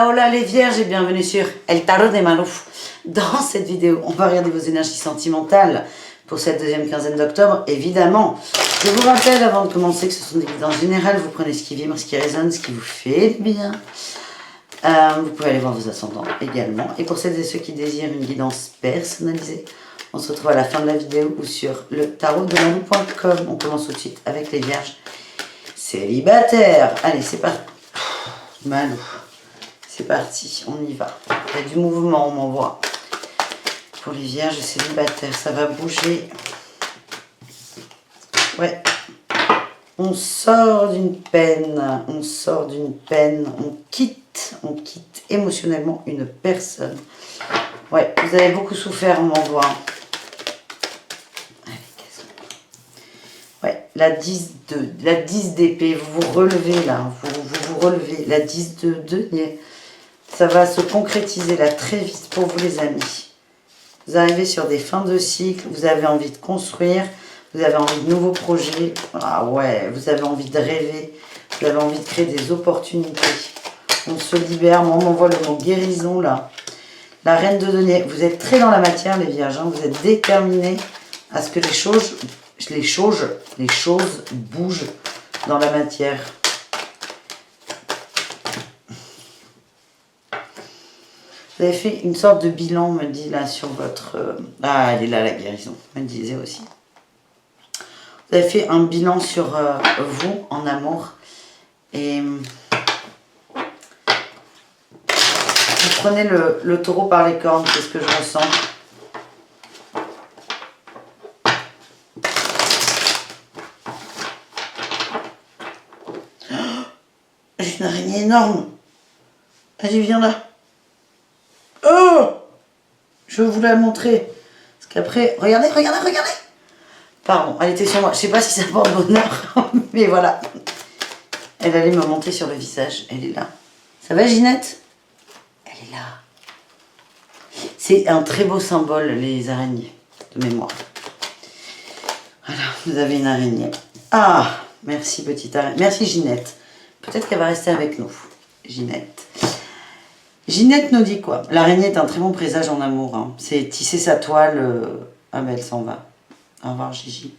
Hola, hola les vierges et bienvenue sur El Tarot de Malou. Dans cette vidéo, on va regarder vos énergies sentimentales pour cette deuxième quinzaine d'octobre. Évidemment, je vous rappelle avant de commencer que ce sont des guidances générales. Vous prenez ce qui vibre, ce qui résonne, ce qui vous fait bien. Vous pouvez aller voir vos ascendants également. Et pour celles et ceux qui désirent une guidance personnalisée, on se retrouve à la fin de la vidéo ou sur le tarot de Malou.com. On commence tout de suite avec les vierges célibataires. Allez, c'est parti. Malou. C'est parti, on y va. Il y a du mouvement, on m'envoie. Pour les vierges célibataires, ça va bouger. Ouais. On sort d'une peine, on sort d'une peine, on quitte émotionnellement une personne. Ouais, vous avez beaucoup souffert, on m'envoie. Ouais, la 10 d'épée, vous vous relevez là, vous relevez. La 10 de denier. Ça va se concrétiser là très vite pour vous les amis. Vous arrivez sur des fins de cycle, vous avez envie de construire, vous avez envie de nouveaux projets. Ah ouais, vous avez envie de rêver, vous avez envie de créer des opportunités. On se libère, moi on m'envoie le mot guérison là. La reine de denier, vous êtes très dans la matière les vierges, hein. Vous êtes déterminés à ce que les choses bougent dans la matière. Vous avez fait une sorte de bilan, me dit là, sur votre... Ah, elle est là, la guérison, me disait aussi. Vous avez fait un bilan sur vous, en amour. Et vous prenez le taureau par les cornes, c'est ce que je ressens. Oh, j'ai une araignée énorme. Allez, viens là. Oh! Je vais vous la montrer. Parce qu'après, regardez. Pardon, elle était sur moi. Je sais pas si ça porte bonheur, mais voilà. Elle allait me monter sur le visage. Elle est là. Ça va, Ginette? Elle est là. C'est un très beau symbole, les araignées, de mémoire. Voilà, vous avez une araignée. Ah, merci petite araignée. Merci Ginette. Peut-être qu'elle va rester avec nous, Ginette. Ginette nous dit quoi? L'araignée est un très bon présage en amour. Hein. C'est tisser sa toile. Ah ben elle s'en va. Au revoir Gigi.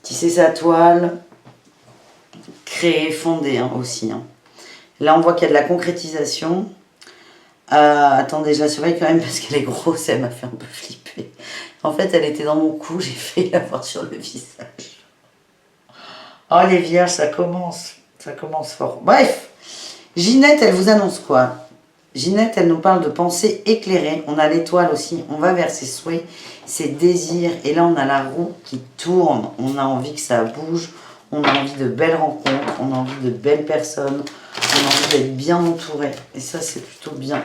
Tisser sa toile. Créer, fonder hein, aussi. Hein. Là on voit qu'il y a de la concrétisation. Attendez, je la surveille quand même parce qu'elle est grosse. Elle m'a fait un peu flipper. En fait elle était dans mon cou. J'ai fait la voir sur le visage. Oh les vierges, ça commence. Ça commence fort. Bref. Ginette, elle vous annonce quoi? Ginette, elle nous parle de pensée éclairée. On a l'étoile aussi. On va vers ses souhaits, ses désirs. Et là, on a la roue qui tourne. On a envie que ça bouge. On a envie de belles rencontres. On a envie de belles personnes. On a envie d'être bien entouré. Et ça, c'est plutôt bien.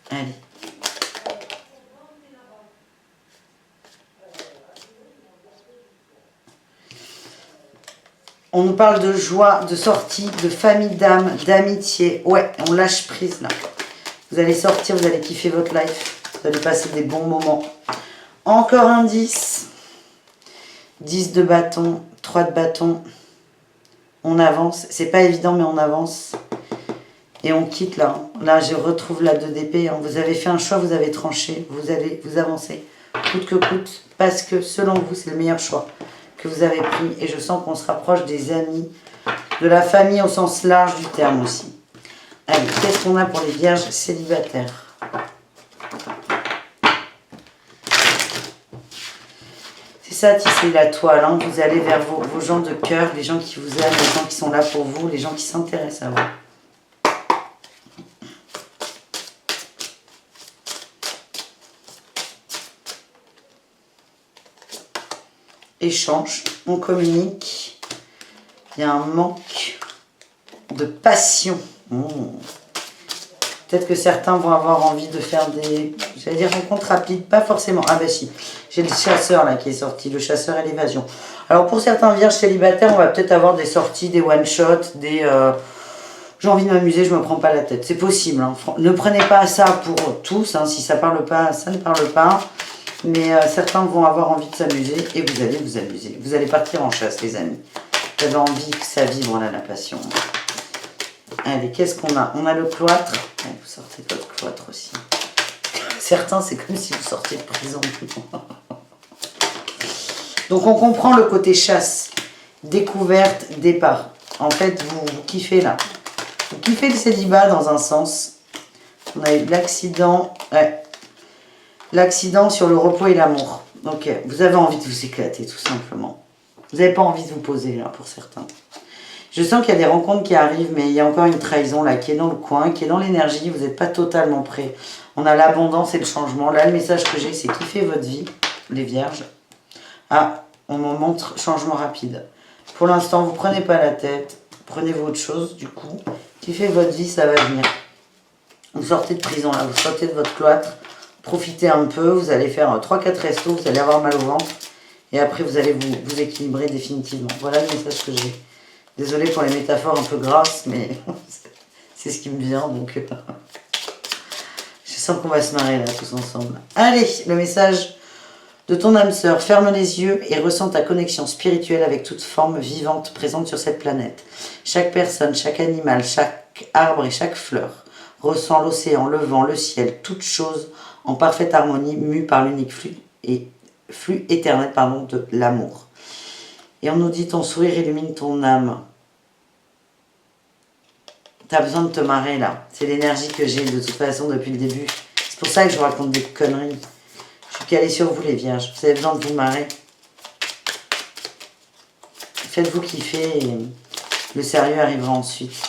Allez. On nous parle de joie, de sortie, de famille d'âme, d'amitié. Ouais, on lâche prise là. Vous allez sortir, vous allez kiffer votre life. Vous allez passer des bons moments. Encore un 10. 10 de bâton, 3 de bâton. On avance. C'est pas évident, mais on avance. Et on quitte là. Là, je retrouve la 2 d'épée. Vous avez fait un choix, vous avez tranché. Vous allez vous avancer coûte que coûte. Parce que selon vous, c'est le meilleur choix que vous avez pris et je sens qu'on se rapproche des amis, de la famille au sens large du terme aussi. Allez, qu'est-ce qu'on a pour les vierges célibataires? C'est ça, tisser la toile, hein. Vous allez vers vos gens de cœur, les gens qui vous aiment, les gens qui sont là pour vous, les gens qui s'intéressent à vous. Échange, on communique, il y a un manque de passion. Peut-être que certains vont avoir envie de faire des, j'allais dire rencontres rapides, pas forcément. Ah bah si, j'ai le chasseur là qui est sorti, le chasseur et l'évasion. Alors pour certains vierges célibataires, on va peut-être avoir des sorties, des one-shots, des... j'ai envie de m'amuser, je me prends pas la tête. C'est possible, hein. Ne prenez pas ça pour tous, hein. Si ça parle pas, ça ne parle pas. Mais certains vont avoir envie de s'amuser et vous allez vous amuser. Vous allez partir en chasse, les amis. Vous avez envie que ça vibre là, la passion. Allez, qu'est-ce qu'on a? On a le cloître. Allez, vous sortez de votre cloître aussi. Certains, c'est comme si vous sortiez de prison. Donc, on comprend le côté chasse, découverte, départ. En fait, vous kiffez là. Vous kiffez le célibat dans un sens. On a eu l'accident. Ouais. L'accident sur le repos et l'amour. Ok, vous avez envie de vous éclater, tout simplement. Vous n'avez pas envie de vous poser, là, pour certains. Je sens qu'il y a des rencontres qui arrivent, mais il y a encore une trahison, là, qui est dans le coin, qui est dans l'énergie. Vous n'êtes pas totalement prêts. On a l'abondance et le changement. Là, le message que j'ai, c'est kiffer votre vie, les vierges. Ah, on me montre changement rapide. Pour l'instant, vous ne prenez pas la tête. Prenez-vous autre chose, du coup. Kiffez votre vie, ça va venir. Vous sortez de prison, là. Vous sortez de votre cloître. Profitez un peu. Vous allez faire 3-4 restos. Vous allez avoir mal au ventre. Et après, vous allez vous équilibrer définitivement. Voilà le message que j'ai. Désolée pour les métaphores un peu grasses, mais c'est ce qui me vient. Donc, je sens qu'on va se marrer là, tous ensemble. Allez, le message de ton âme sœur. Ferme les yeux et ressens ta connexion spirituelle avec toute forme vivante présente sur cette planète. Chaque personne, chaque animal, chaque arbre et chaque fleur ressent l'océan, le vent, le ciel, toute chose en parfaite harmonie, mue par l'unique flux éternel de l'amour. Et on nous dit ton sourire illumine ton âme. T'as besoin de te marrer là. C'est l'énergie que j'ai de toute façon depuis le début. C'est pour ça que je vous raconte des conneries. Je suis calée sur vous les vierges. Vous avez besoin de vous marrer. Faites-vous kiffer et le sérieux arrivera ensuite.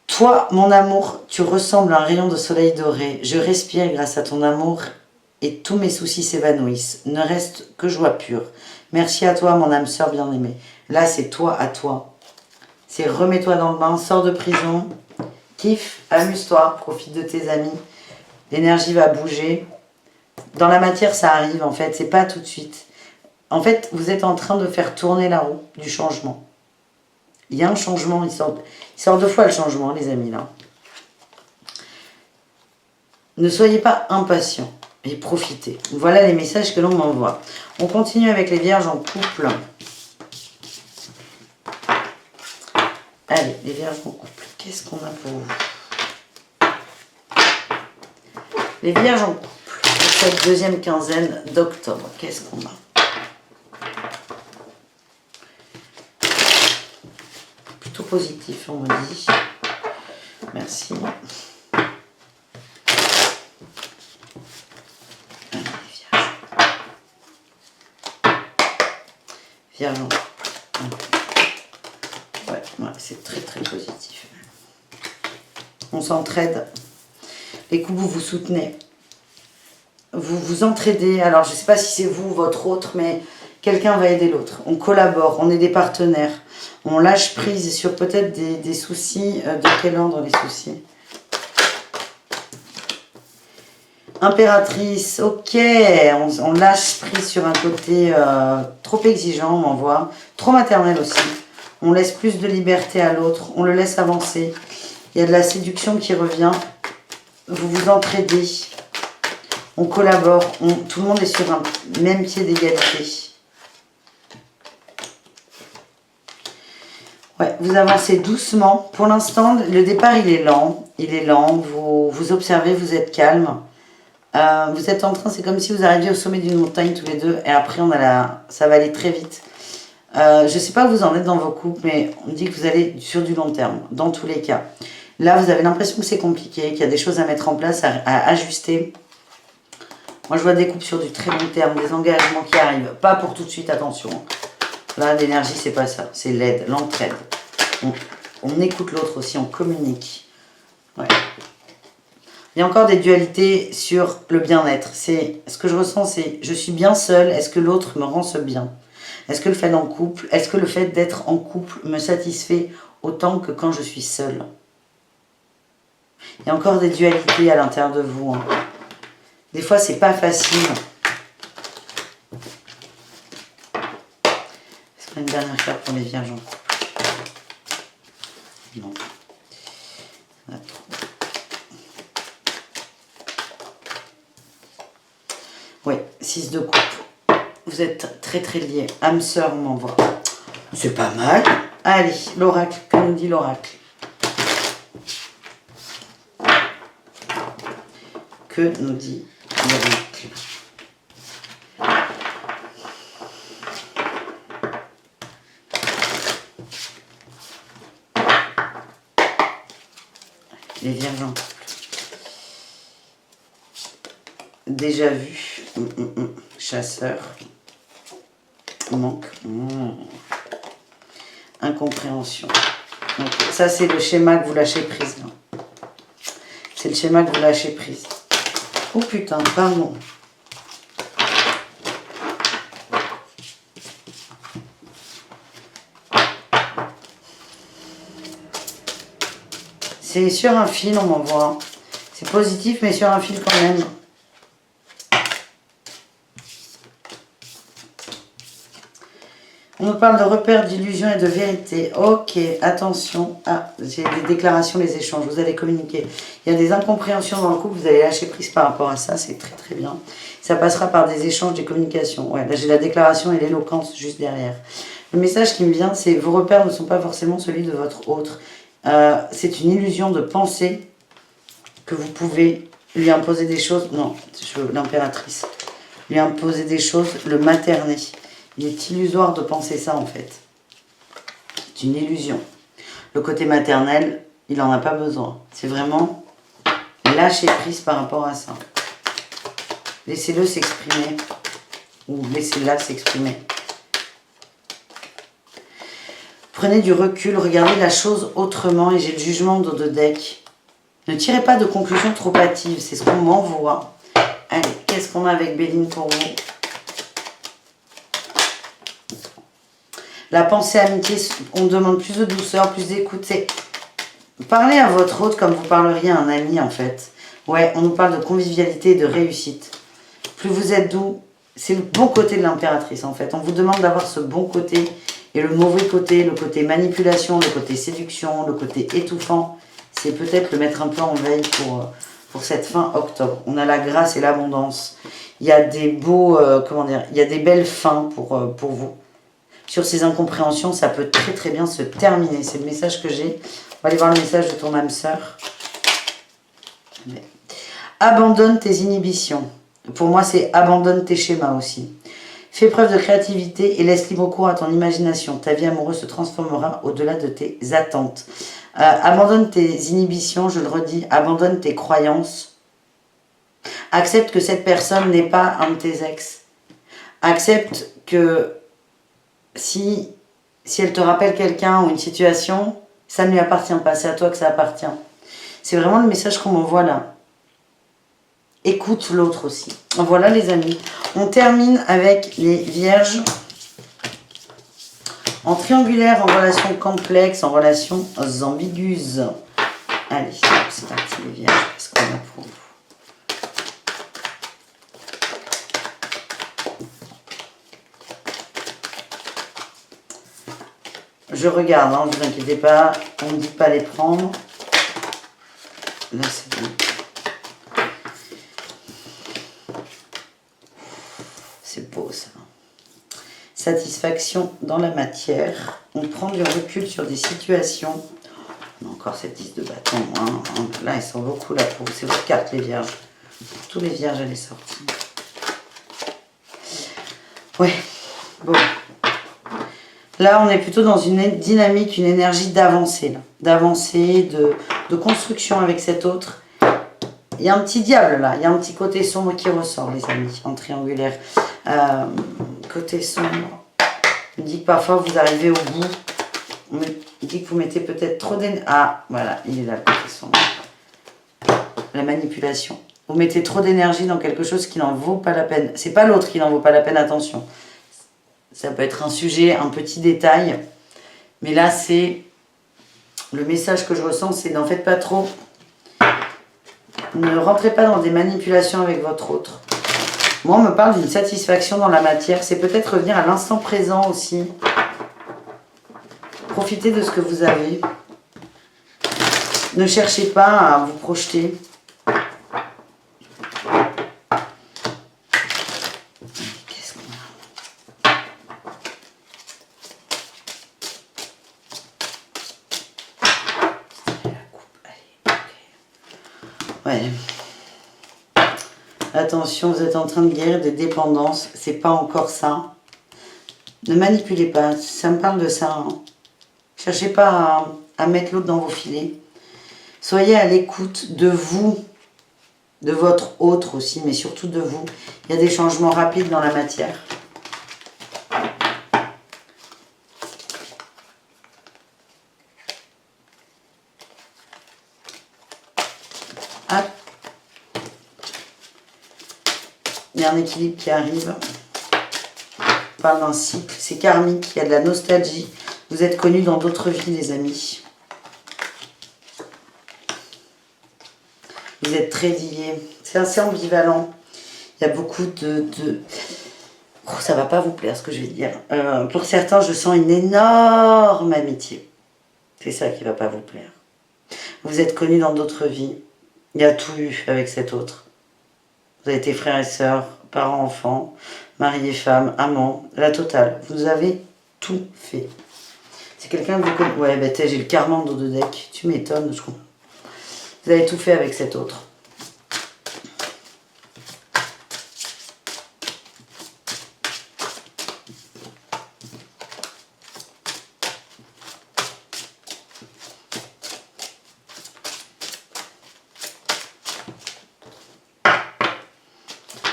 Toi, mon amour, tu ressembles à un rayon de soleil doré. Je respire grâce à ton amour et tous mes soucis s'évanouissent. Ne reste que joie pure. Merci à toi, mon âme sœur bien-aimée. Là, c'est toi à toi. C'est remets-toi dans le bain, sors de prison, kiffe, amuse-toi, profite de tes amis. L'énergie va bouger. Dans la matière, ça arrive en fait, c'est pas tout de suite. En fait, vous êtes en train de faire tourner la roue du changement. Il y a un changement, il sort 2 fois le changement, les amis, là. Ne soyez pas impatients et profitez. Voilà les messages que l'on m'envoie. On continue avec les vierges en couple. Allez, les vierges en couple, qu'est-ce qu'on a pour vous? Les vierges en couple, pour cette deuxième quinzaine d'octobre, qu'est-ce qu'on a? Plutôt positif, on me dit. Merci. Allez, vierges en couple. Ouais, c'est très très positif. On s'entraide. Les couples, vous vous soutenez. Vous vous entraidez. Alors, je ne sais pas si c'est vous ou votre autre, mais quelqu'un va aider l'autre. On collabore, on est des partenaires. On lâche prise sur peut-être des soucis. De quel ordre les soucis? Impératrice, ok. On lâche prise sur un côté trop exigeant, on m'envoie. Trop maternel aussi. On laisse plus de liberté à l'autre, on le laisse avancer. Il y a de la séduction qui revient. Vous vous entraidez. On collabore. Tout le monde est sur un même pied d'égalité. Ouais, vous avancez doucement. Pour l'instant, le départ, il est lent. Il est lent. Vous observez, vous êtes calme. Vous êtes en train, c'est comme si vous arriviez au sommet d'une montagne tous les deux. Et après, ça va aller très vite. Je ne sais pas où vous en êtes dans vos couples, mais on dit que vous allez sur du long terme, dans tous les cas. Là, vous avez l'impression que c'est compliqué, qu'il y a des choses à mettre en place, à ajuster. Moi, je vois des couples sur du très long terme, des engagements qui arrivent. Pas pour tout de suite, attention. Là, l'énergie, c'est pas ça. C'est l'aide, l'entraide. On écoute l'autre aussi, on communique. Ouais. Il y a encore des dualités sur le bien-être. Ce que je ressens, c'est je suis bien seule, est-ce que l'autre me rend ce bien? Est-ce que le fait d'être en couple me satisfait autant que quand je suis seule? Il y a encore des dualités à l'intérieur de vous. Hein. Des fois, c'est pas facile. Est-ce qu'on a une dernière carte pour les vierges en couple? Non. Oui, 6 de coupe. Vous êtes très très liés. Âme sœur, on m'envoie. C'est pas mal. Allez, l'oracle. Que nous dit l'oracle? Que nous dit l'oracle? Les vierges en couple. Déjà vu. Chasseur. Manque. Incompréhension. Donc, ça, c'est le schéma que vous lâchez prise. C'est le schéma que vous lâchez prise. Oh putain, pardon. C'est sur un fil, on m'envoie. C'est positif, mais sur un fil quand même. On nous parle de repères, d'illusions et de vérité. Ok, attention. Ah, j'ai des déclarations, les échanges. Vous allez communiquer. Il y a des incompréhensions dans le couple. Vous allez lâcher prise par rapport à ça. C'est très très bien. Ça passera par des échanges, des communications. Ouais, là j'ai la déclaration et l'éloquence juste derrière. Le message qui me vient, c'est vos repères ne sont pas forcément celui de votre autre. C'est une illusion de penser que vous pouvez lui imposer des choses. Non, l'impératrice. Lui imposer des choses, le materner. Il est illusoire de penser ça en fait. C'est une illusion. Le côté maternel, il n'en a pas besoin. C'est vraiment lâcher prise par rapport à ça. Laissez-le s'exprimer. Ou laissez-la s'exprimer. Prenez du recul, regardez la chose autrement et j'ai le jugement de deck. Ne tirez pas de conclusions trop hâtives, c'est ce qu'on m'envoie. Allez, qu'est-ce qu'on a avec Béline pour vous? La pensée amitié, on demande plus de douceur, plus d'écoute. Parlez à votre hôte comme vous parleriez à un ami en fait. Ouais, on nous parle de convivialité et de réussite. Plus vous êtes doux, c'est le bon côté de l'impératrice en fait. On vous demande d'avoir ce bon côté et le mauvais côté, le côté manipulation, le côté séduction, le côté étouffant. C'est peut-être le mettre un peu en veille pour cette fin octobre. On a la grâce et l'abondance. Il y a des beaux, il y a des belles fins pour vous. Sur ces incompréhensions, ça peut très très bien se terminer. C'est le message que j'ai. On va aller voir le message de ton âme sœur. Abandonne tes inhibitions. Pour moi, c'est abandonne tes schémas aussi. Fais preuve de créativité et laisse libre cours à ton imagination. Ta vie amoureuse se transformera au-delà de tes attentes. Abandonne tes inhibitions, je le redis. Abandonne tes croyances. Accepte que cette personne n'est pas un de tes ex. Accepte que si elle te rappelle quelqu'un ou une situation, ça ne lui appartient pas, c'est à toi que ça appartient. C'est vraiment le message qu'on m'envoie là. Écoute l'autre aussi. Voilà les amis. On termine avec les vierges en triangulaire, en relation complexe, en relation ambiguës. Allez, c'est parti les vierges. Qu'est-ce qu'on a pour vous? Je regarde, hein, ne vous inquiétez pas, on ne dit pas les prendre. Là, c'est bon. C'est beau, ça. Satisfaction dans la matière. On prend du recul sur des situations. On a encore cette 10 de bâton. Hein. Là, ils sont beaucoup là pour vous. C'est votre carte, les vierges. Tous les vierges, elle est sortie. Ouais, bon. Là, on est plutôt dans une dynamique, une énergie d'avancée. D'avancée, de construction avec cet autre. Il y a un petit diable là. Il y a un petit côté sombre qui ressort, les amis, en triangulaire. Côté sombre. Il dit que parfois, vous arrivez au bout. Il dit que vous mettez peut-être trop d'énergie. Ah, voilà, il est là, le côté sombre. La manipulation. Vous mettez trop d'énergie dans quelque chose qui n'en vaut pas la peine. C'est pas l'autre qui n'en vaut pas la peine, attention. Ça peut être un sujet, un petit détail. Mais là, c'est... Le message que je ressens, c'est n'en faites pas trop. Ne rentrez pas dans des manipulations avec votre autre. Moi, on me parle d'une satisfaction dans la matière. C'est peut-être revenir à l'instant présent aussi. Profitez de ce que vous avez. Ne cherchez pas à vous projeter. Qu'est-ce qu'on a? La coupe, allez, ok. Ouais. Attention, vous êtes en train de guérir des dépendances. C'est pas encore ça. Ne manipulez pas. Ça me parle de ça. Hein. Cherchez pas à mettre l'autre dans vos filets. Soyez à l'écoute de vous, de votre autre aussi, mais surtout de vous. Il y a des changements rapides dans la matière. Ah. Il y a un équilibre qui arrive. On parle d'un cycle. C'est karmique. Il y a de la nostalgie. Vous êtes connus dans d'autres vies, les amis. Vous êtes très liés. C'est assez ambivalent. Il y a beaucoup de... Oh, ça va pas vous plaire ce que je vais dire. Pour certains, je sens une énorme amitié. C'est ça qui va pas vous plaire. Vous êtes connus dans d'autres vies. Il y a tout eu avec cet autre. Vous avez été frères et sœurs, parents, enfants, mari et femme, amants, la totale. Vous avez tout fait. C'est quelqu'un que vous connaissez. Ouais, bah j'ai le karma dans deux decks. Tu m'étonnes, je comprends. Vous avez tout fait avec cet autre.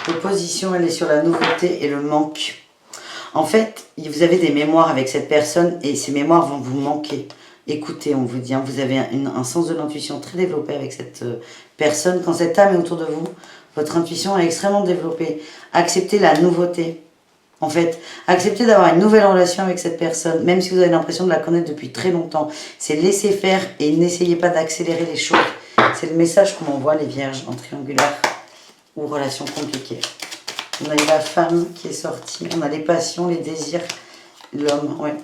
L'opposition, elle est sur la nouveauté et le manque. En fait, vous avez des mémoires avec cette personne et ces mémoires vont vous manquer. Écoutez, on vous dit, hein, vous avez un sens de l'intuition très développé avec cette personne. Quand cette âme est autour de vous, votre intuition est extrêmement développée. Acceptez la nouveauté. En fait, acceptez d'avoir une nouvelle relation avec cette personne, même si vous avez l'impression de la connaître depuis très longtemps. C'est laisser faire et n'essayez pas d'accélérer les choses. C'est le message qu'on envoie les vierges en triangulaire ou relations compliquées. On a eu la femme qui est sortie, on a les passions, les désirs, l'homme, ouais.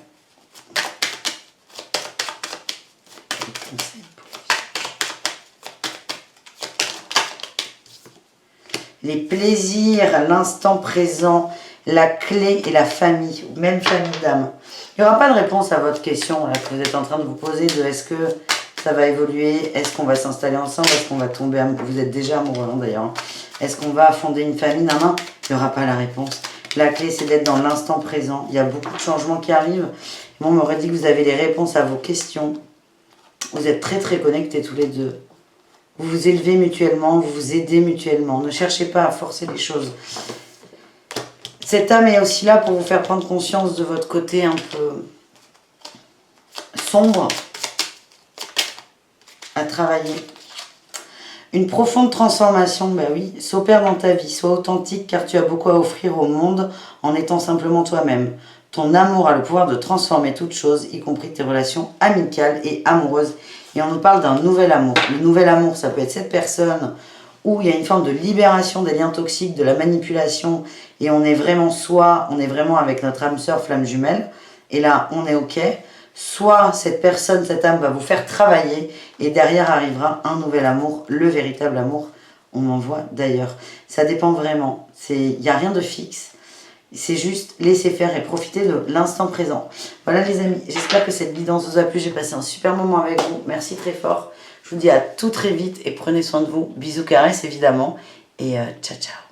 Les plaisirs, l'instant présent, la clé et la famille, ou même famille d'âme. Il n'y aura pas de réponse à votre question là, que vous êtes en train de vous poser de est-ce que ça va évoluer, est-ce qu'on va s'installer ensemble, est-ce qu'on va tomber amoureux, vous êtes déjà amoureux hein, d'ailleurs, est-ce qu'on va fonder une famille, non, non, il n'y aura pas la réponse. La clé c'est d'être dans l'instant présent, il y a beaucoup de changements qui arrivent. Moi on m'aurait dit que vous avez les réponses à vos questions, vous êtes très très connectés tous les deux. Vous vous élevez mutuellement, vous vous aidez mutuellement. Ne cherchez pas à forcer les choses. Cette âme est aussi là pour vous faire prendre conscience de votre côté un peu sombre à travailler. Une profonde transformation, bah oui, s'opère dans ta vie. Sois authentique car tu as beaucoup à offrir au monde en étant simplement toi-même. Ton amour a le pouvoir de transformer toutes choses, y compris tes relations amicales et amoureuses. Et on nous parle d'un nouvel amour. Le nouvel amour, ça peut être cette personne où il y a une forme de libération des liens toxiques, de la manipulation, et on est vraiment soi, on est vraiment avec notre âme sœur, flamme jumelle, et là, on est OK. Soit cette personne, cette âme va vous faire travailler, et derrière arrivera un nouvel amour, le véritable amour, on en voit d'ailleurs. Ça dépend vraiment, il n'y a rien de fixe. C'est juste laisser faire et profiter de l'instant présent. Voilà les amis, j'espère que cette guidance vous a plu. J'ai passé un super moment avec vous. Merci très fort. Je vous dis à tout très vite et prenez soin de vous. Bisous, caresses évidemment. Et ciao, ciao.